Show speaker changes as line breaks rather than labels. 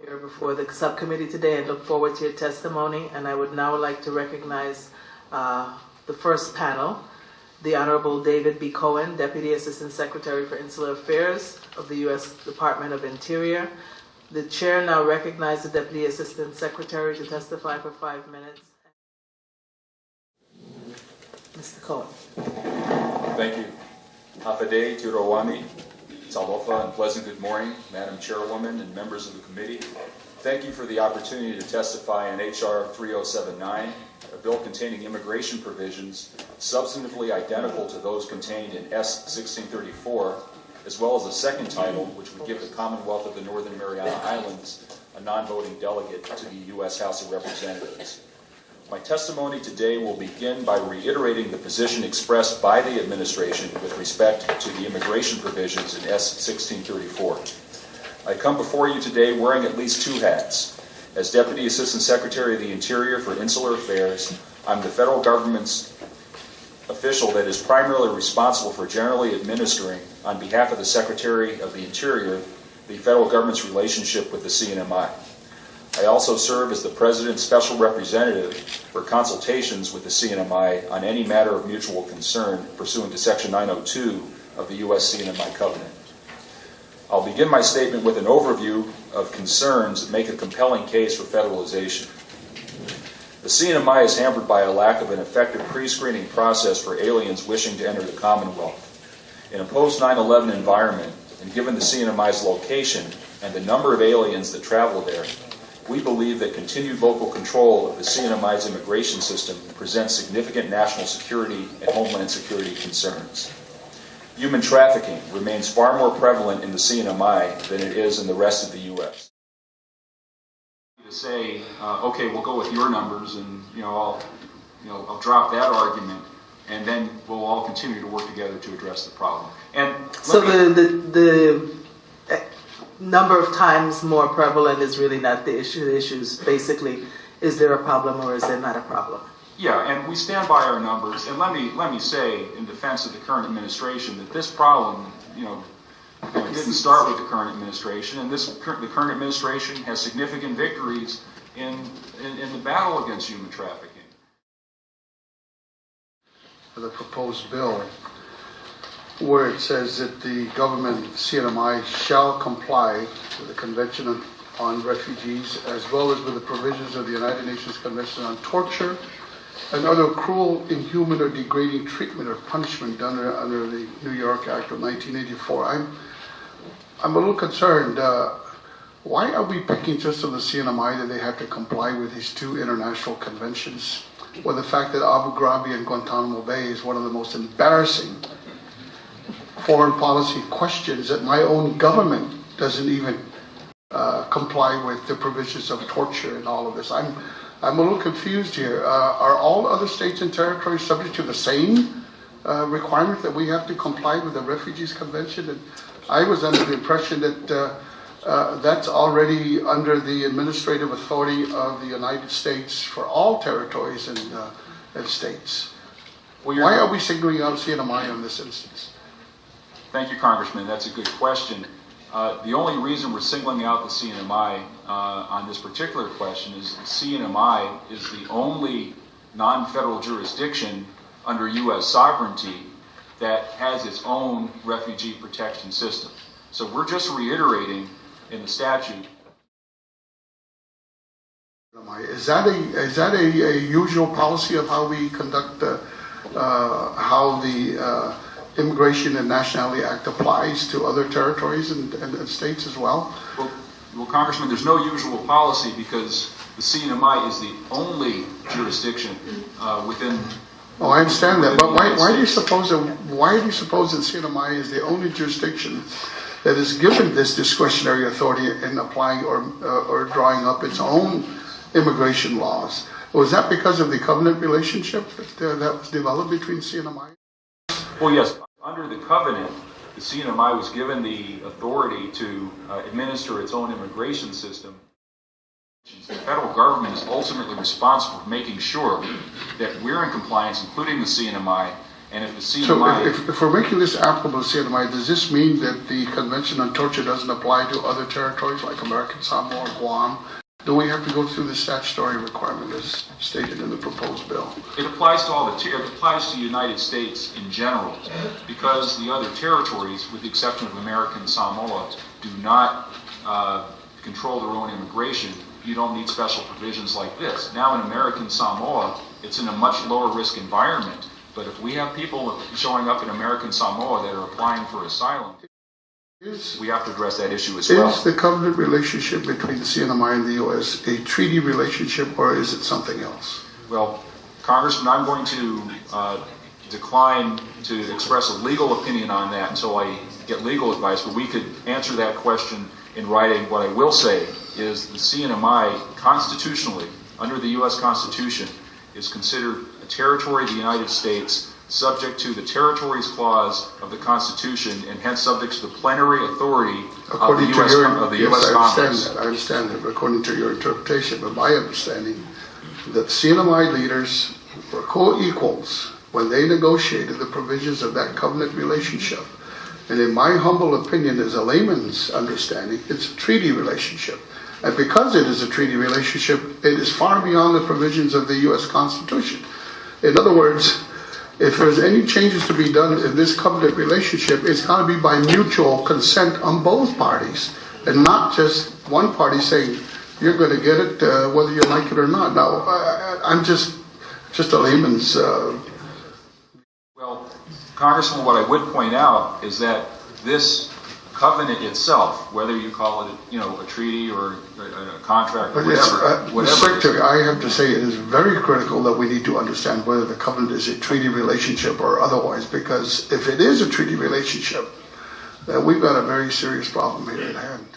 Here before the subcommittee today and look forward to your testimony. And I would now like to recognize the first panel, the Honorable David B. Cohen, Deputy Assistant Secretary for Insular Affairs of the U.S. Department of Interior. The Chair now recognizes the Deputy Assistant Secretary to testify for 5 minutes. Mr. Cohen.
Thank you. Hafade Tirawami, Talofa, and pleasant good morning, Madam Chairwoman and members of the committee. Thank you for the opportunity to testify on H.R. 3079, a bill containing immigration provisions substantively identical to those contained in S. 1634, as well as a second title, which would give the Commonwealth of the Northern Mariana Islands a non-voting delegate to the U.S. House of Representatives. My testimony today will begin by reiterating the position expressed by the administration with respect to the immigration provisions in S. 1634. I come before you today wearing at least two hats. As Deputy Assistant Secretary of the Interior for Insular Affairs, I'm the federal government's official that is primarily responsible for generally administering, on behalf of the Secretary of the Interior, the federal government's relationship with the CNMI. I also serve as the President's Special Representative for consultations with the CNMI on any matter of mutual concern pursuant to Section 902 of the U.S. CNMI Covenant. I'll begin my statement with an overview of concerns that make a compelling case for federalization. The CNMI is hampered by a lack of an effective pre-screening process for aliens wishing to enter the Commonwealth. In a post-9/11 environment, and given the CNMI's location and the number of aliens that travel there, we believe that continued local control of the CNMI's immigration system presents significant national security and homeland security concerns. Human trafficking remains far more prevalent in the CNMI than it is in the rest of the U.S. To say, okay, we'll go with your numbers, and I'll drop that argument, and then we'll all continue to work together to address the problem. And
so the number of times more prevalent is really not the issue. The issue is basically, is there a problem or is there not a problem?
Yeah, and we stand by our numbers. And let me say, in defense of the current administration, that this problem, didn't start with the current administration, and the current administration has significant victories in the battle against human trafficking.
The proposed bill, where it says that the government, CNMI, shall comply with the Convention on Refugees as well as with the provisions of the United Nations Convention on Torture and other cruel, inhuman, or degrading treatment or punishment done under the New York Act of 1984. I'm a little concerned. Why are we picking just on the CNMI that they have to comply with these two international conventions, or the fact that Abu Ghraib and Guantanamo Bay is one of the most embarrassing foreign policy questions that my own government doesn't even comply with the provisions of torture and all of this? I'm a little confused here. Are all other states and territories subject to the same requirement that we have to comply with the Refugees Convention? And I was under the impression that that's already under the administrative authority of the United States for all territories and states. Why are we singling out CNMI on this instance?
Thank you, Congressman. That's a good question. The only reason we're singling out the CNMI on this particular question is the CNMI is the only non-federal jurisdiction under U.S. sovereignty that has its own refugee protection system. So we're just reiterating in the statute.
Is that a usual policy of how we conduct how the Immigration and Nationality Act applies to other territories and states as well?
Well, Congressman, there's no usual policy because the CNMI is the only jurisdiction within.
Oh, I understand that, but why do you suppose that CNMI is the only jurisdiction that is given this discretionary authority in applying or drawing up its own immigration laws? Was that because of the covenant relationship that was developed between CNMI?
Well, yes. Under the covenant, the CNMI was given the authority to administer its own immigration system. The federal government is ultimately responsible for making sure that we're in compliance, including the CNMI, And if the
So
CNMI...
if we're making this applicable to CNMI, does this mean that the Convention on Torture doesn't apply to other territories like American Samoa or Guam? Do we have to go through the statutory requirement as stated in the proposed bill?
It applies to it applies to the United States in general, because the other territories, with the exception of American Samoa, do not control their own immigration. You don't need special provisions like this. Now in American Samoa, it's in a much lower risk environment, but if we have people showing up in American Samoa that are applying for asylum, we have to address that issue as well.
Is the covenant relationship between the CNMI and the U.S. a treaty relationship, or is it something else?
Well, Congressman, I'm going to decline to express a legal opinion on that until I get legal advice, but we could answer that question in writing. What I will say is the CNMI, constitutionally, under the U.S. Constitution, is considered a territory of the United States, subject to the Territories Clause of the Constitution, and hence subject to the plenary authority of the U.S. Congress.
I understand that, according to your interpretation, but my understanding that CNMI leaders were co-equals when they negotiated the provisions of that covenant relationship. And in my humble opinion, as a layman's understanding, it's a treaty relationship. And because it is a treaty relationship, it is far beyond the provisions of the U.S. Constitution. In other words, if there's any changes to be done in this covenant relationship, it's got to be by mutual consent on both parties, and not just one party saying, you're going to get it whether you like it or not. Now, I'm just a layman's...
Well, Congressman, what I would point out is that this covenant itself, whether you call it, a treaty or a contract or whatever.
Secretary, I have to say it is very critical that we need to understand whether the covenant is a treaty relationship or otherwise, because if it is a treaty relationship, then we've got a very serious problem here at hand.